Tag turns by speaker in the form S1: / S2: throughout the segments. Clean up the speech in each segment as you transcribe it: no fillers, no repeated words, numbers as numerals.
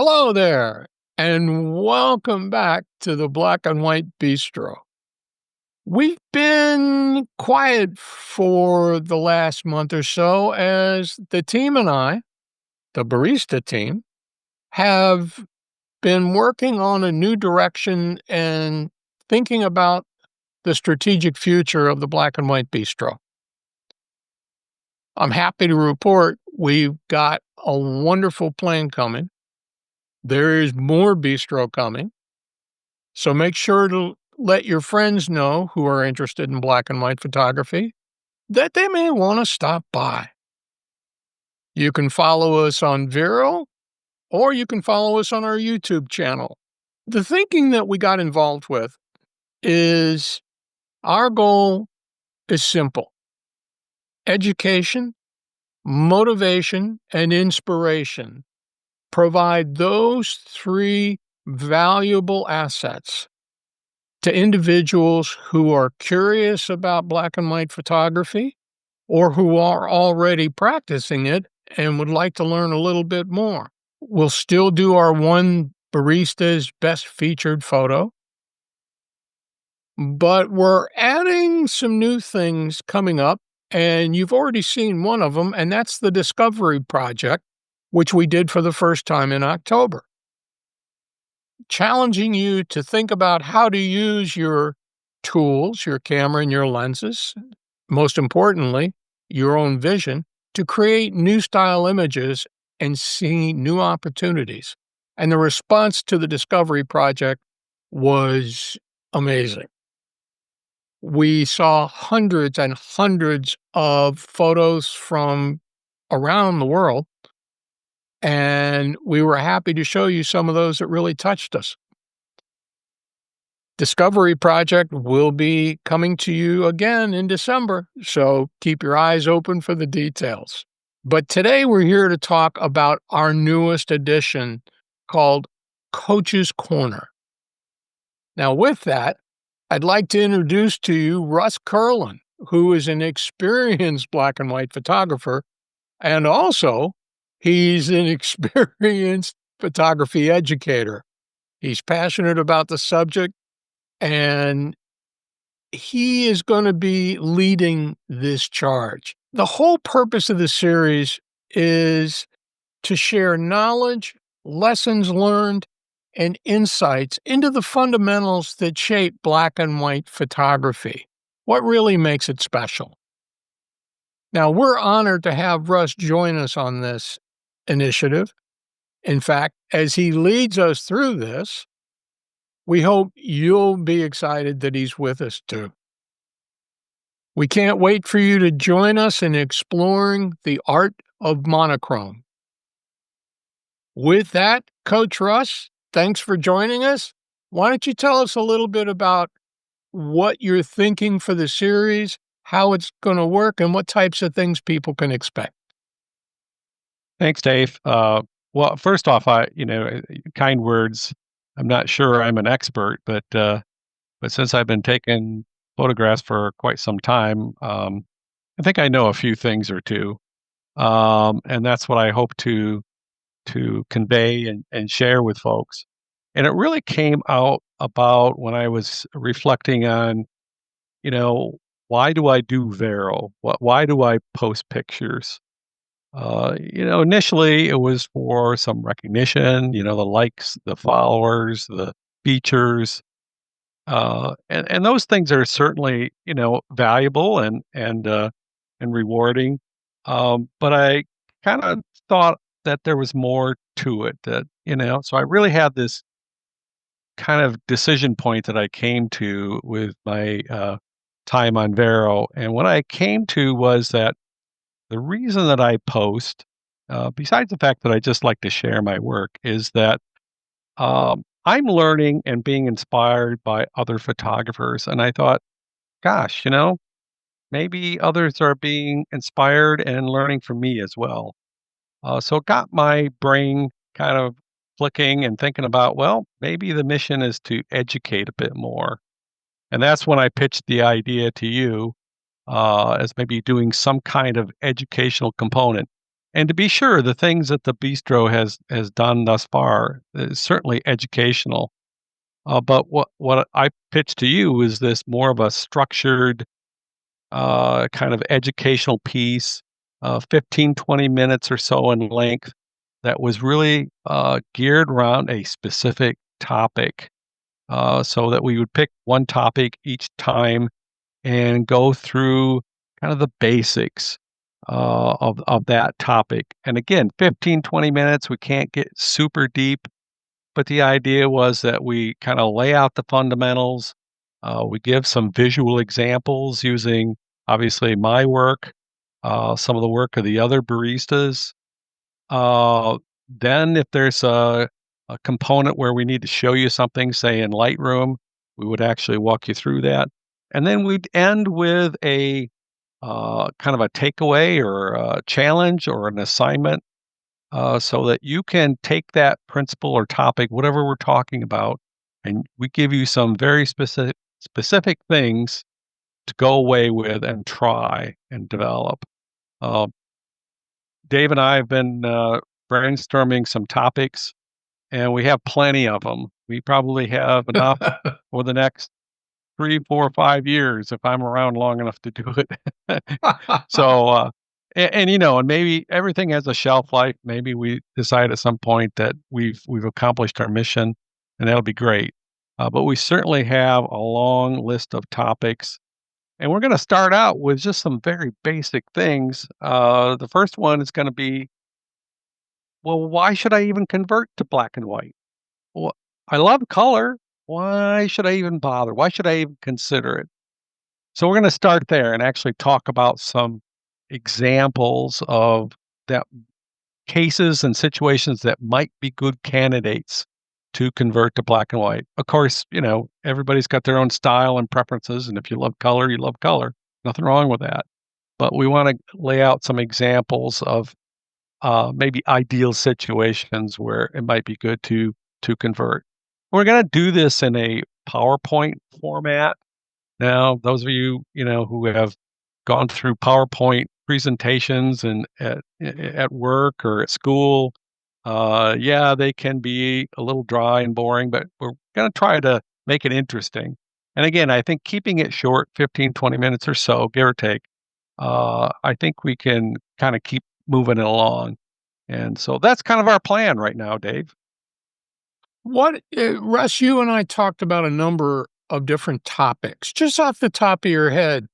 S1: Hello there, and welcome back to the Black and White Bistro. We've been quiet for the last month or so as the team and I, the barista team, have been working on a new direction and thinking about the strategic future of the Black and White Bistro. I'm happy to report we've got a wonderful plan coming. There is more bistro coming. So make sure to let your friends know who are interested in black and white photography that they may want to stop by. You can follow us on Vero or you can follow us on our YouTube channel. The thinking that we got involved with is our goal is simple: education, motivation, and inspiration. Provide those three valuable assets to individuals who are curious about black and white photography or who are already practicing it and would like to learn a little bit more. We'll still do our one barista's best featured photo, but we're adding some new things coming up, and you've already seen one of them, and that's the Discovery Project, which we did for the first time in October. Challenging you to think about how to use your tools, your camera and your lenses, most importantly, your own vision, to create new style images and see new opportunities. And the response to the Discovery Project was amazing. We saw hundreds and hundreds of photos from around the world, and we were happy to show you some of those that really touched us. Discovery Project will be coming to you again in December, so keep your eyes open for the details. But today we're here to talk about our newest edition called Coach's Corner. Now, with that, I'd like to introduce to you Russ Kerlin, who is an experienced black and white photographer, and also he's an experienced photography educator. He's passionate about the subject, and he is going to be leading this charge. The whole purpose of the series is to share knowledge, lessons learned, and insights into the fundamentals that shape black and white photography. What really makes it special? Now, we're honored to have Russ join us on this initiative. In fact, as he leads us through this, we hope you'll be excited that he's with us too. We can't wait for you to join us in exploring the art of monochrome. With that, Coach Russ, thanks for joining us. Why don't you tell us a little bit about what you're thinking for the series, how it's going to work, and what types of things people can expect?
S2: Thanks, Dave. Well, first off, kind words. I'm not sure I'm an expert, but since I've been taking photographs for quite some time, I think I know a few things or two, and that's what I hope to convey and share with folks. And it really came out about when I was reflecting on, you know, why do I do Vero? Why do I post pictures? Initially it was for some recognition, the likes, the followers, the features, and those things are certainly, valuable and rewarding. But I kind of thought that there was more to it so I really had this kind of decision point that I came to with my time on Vero. And what I came to was that the reason that I post, besides the fact that I just like to share my work, is that I'm learning and being inspired by other photographers. And I thought, gosh, maybe others are being inspired and learning from me as well. So it got my brain kind of flicking and thinking about, well, maybe the mission is to educate a bit more. And that's when I pitched the idea to you as maybe doing some kind of educational component. And to be sure, the things that the bistro has done thus far is certainly educational. But what I pitched to you is this more of a structured, kind of educational piece, 15, 20 minutes or so in length that was really, geared around a specific topic, so that we would pick one topic each time and go through kind of the basics, of that topic. And again, 15, 20 minutes, we can't get super deep, but the idea was that we kinda lay out the fundamentals, we give some visual examples using, obviously, my work, some of the work of the other baristas. Then if there's a component where we need to show you something, say in Lightroom, we would actually walk you through that. And then we'd end with a, kind of a takeaway or a challenge or an assignment, so that you can take that principle or topic, whatever we're talking about, and we give you some very specific things to go away with and try and develop. Uh, Dave and I have been brainstorming some topics, and we have plenty of them. We probably have enough for the next 3, 4, 5 years if I'm around long enough to do it. So, and maybe everything has a shelf life. Maybe we decide at some point that we've accomplished our mission, and that'll be great. But we certainly have a long list of topics, and we're gonna start out with just some very basic things. The first one is gonna be, well, why should I even convert to black and white? Well, I love color. Why should I even bother? Why should I even consider it? So we're going to start there and actually talk about some examples of that cases and situations that might be good candidates to convert to black and white. Of course, everybody's got their own style and preferences, and if you love color, you love color. Nothing wrong with that. But we want to lay out some examples of maybe ideal situations where it might be good to convert. We're going to do this in a PowerPoint format. Now, those of you, who have gone through PowerPoint presentations and at work or at school, yeah, they can be a little dry and boring, but we're going to try to make it interesting. And again, I think keeping it short, 15, 20 minutes or so, give or take, I think we can kind of keep moving it along. And so that's kind of our plan right now, Dave.
S1: Russ, you and I talked about a number of different topics, just off the top of your head,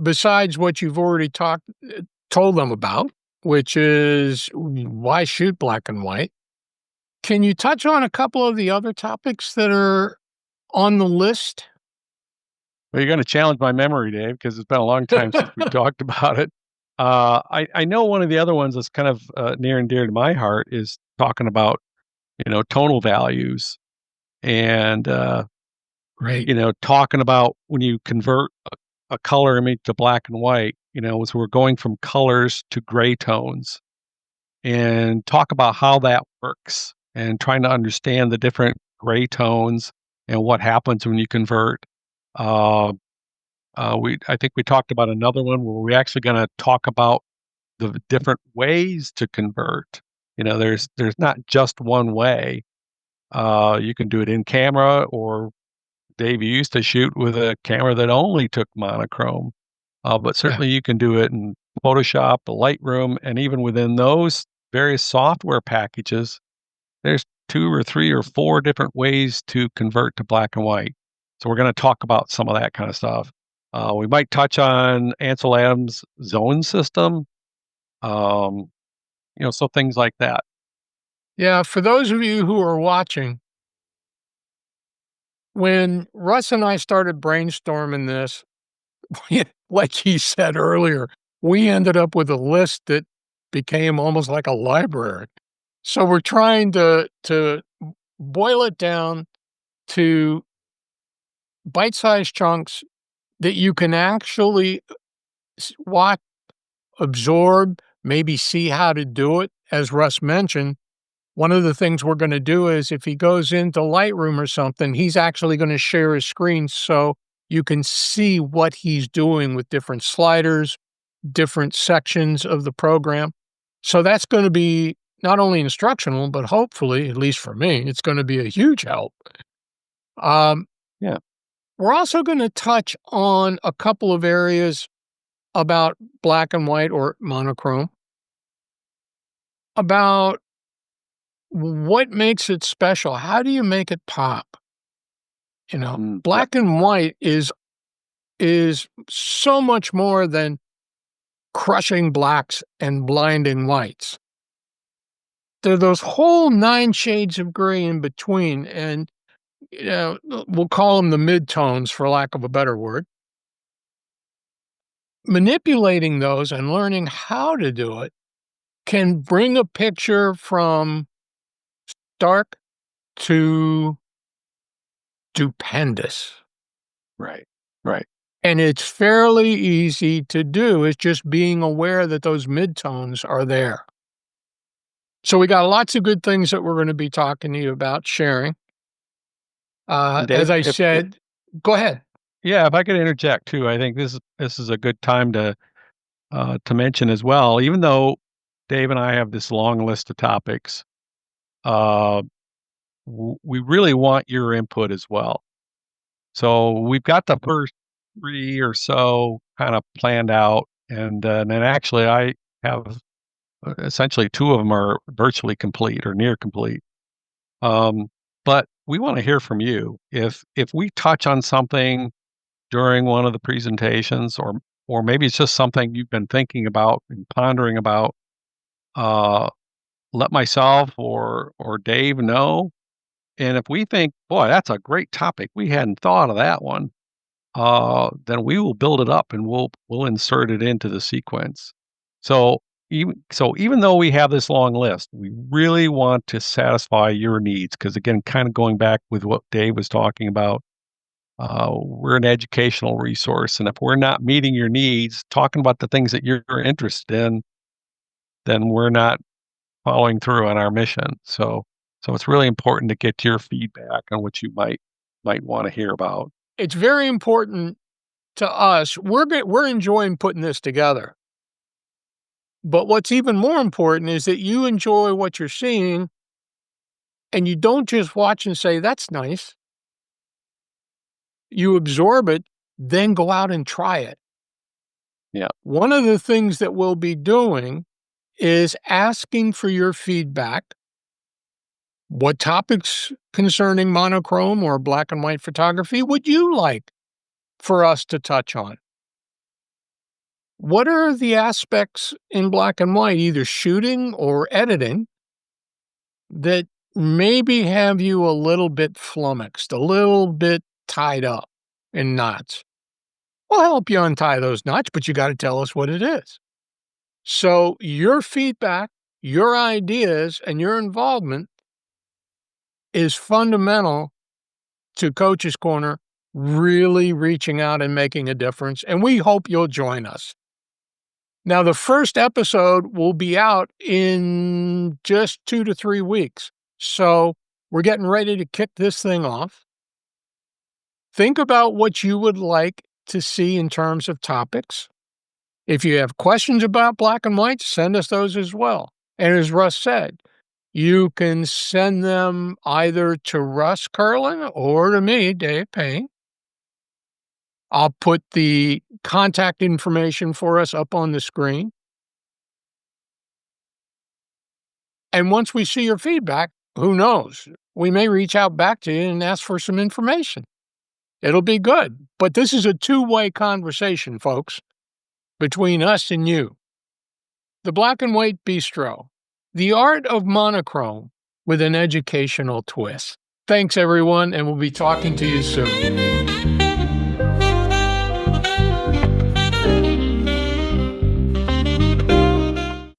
S1: besides what you've already told them about, which is why shoot black and white. Can you touch on a couple of the other topics that are on the list?
S2: Well, you're gonna challenge my memory, Dave, because it's been a long time since we talked about it. I know one of the other ones that's kind of, near and dear to my heart is talking about, tonal values and,
S1: Great.
S2: talking about when you convert a color image to black and white, so we're going from colors to gray tones, and talk about how that works and trying to understand the different gray tones and what happens when you convert. Uh, I think we talked about another one where we're actually gonna talk about the different ways to convert. There's not just one way. You can do it in camera, or Dave, you used to shoot with a camera that only took monochrome. But
S1: Yeah.
S2: certainly you can do it in Photoshop, Lightroom, and even within those various software packages, there's 2 or 3 or 4 different ways to convert to black and white. So we're gonna talk about some of that kind of stuff. We might touch on Ansel Adams' zone system, um, so things like that.
S1: Yeah, for those of you who are watching, when Russ and I started brainstorming this, like he said earlier, we ended up with a list that became almost like a library. So we're trying to boil it down to bite-sized chunks that you can actually watch, absorb, maybe see how to do it. As Russ mentioned, one of the things we're gonna do is if he goes into Lightroom or something, he's actually gonna share his screen so you can see what he's doing with different sliders, different sections of the program. So that's going to be not only instructional, but hopefully, at least for me, it's going to be a huge help. Um,
S2: Yeah.
S1: we're also going to touch on a couple of areas about black and white or monochrome, about what makes it special. How do you make it pop?
S2: Yep.
S1: Black and white is so much more than crushing blacks and blinding whites. There are those whole 9 shades of gray in between, and, we'll call them the midtones for lack of a better word. Manipulating those and learning how to do it can bring a picture from stark to stupendous,
S2: Right. Right.
S1: and it's fairly easy to do. It's just being aware that those midtones are there. So we got lots of good things that we're gonna be talking to you about, sharing.
S2: And
S1: As
S2: Dave,
S1: I
S2: if
S1: said, go ahead.
S2: yeah, if I could interject too, I think this is a good time to mention as well. Even though Dave and I have this long list of topics, uh, we really want your input as well. So we've got the first three or so kind of planned out, and then actually I have essentially two of them are virtually complete or near complete. Um, but we want to hear from you. If we touch on something during one of the presentations, or maybe it's just something you've been thinking about and pondering about, uh, let myself or Dave know. And if we think, boy, that's a great topic, we hadn't thought of that one, then we will build it up and we'll insert it into the sequence. So even though we have this long list, we really want to satisfy your needs because again, kind of going back with what Dave was talking about, we're an educational resource, and if we're not meeting your needs, talking about the things that you're interested in, then we're not following through on our mission. So it's really important to get your feedback on what you might want to hear about.
S1: It's very important to us. We're enjoying putting this together. But what's even more important is that you enjoy what you're seeing and you don't just watch and say, "That's nice." You absorb it, then go out and try it.
S2: Yeah.
S1: One of the things that we'll be doing is asking for your feedback. What topics concerning monochrome or black and white photography would you like for us to touch on? What are the aspects in black and white, either shooting or editing, that maybe have you a little bit flummoxed, a little bit tied up in knots? We'll help you untie those knots, but you got to tell us what it is. So, your feedback, your ideas, and your involvement is fundamental to Coach's Corner really reaching out and making a difference. And we hope you'll join us. Now, the first episode will be out in just 2 to 3 weeks. So we're getting ready to kick this thing off. Think about what you would like to see in terms of topics. If you have questions about black and white, send us those as well. And as Russ said, you can send them either to Russ Kerlin or to me, Dave Payne. I'll put the contact information for us up on the screen. And once we see your feedback, who knows? We may reach out back to you and ask for some information. It'll be good. But this is a two-way conversation, folks, between us and you. The Black and White Bistro, the art of monochrome with an educational twist. Thanks, everyone, and we'll be talking to you soon.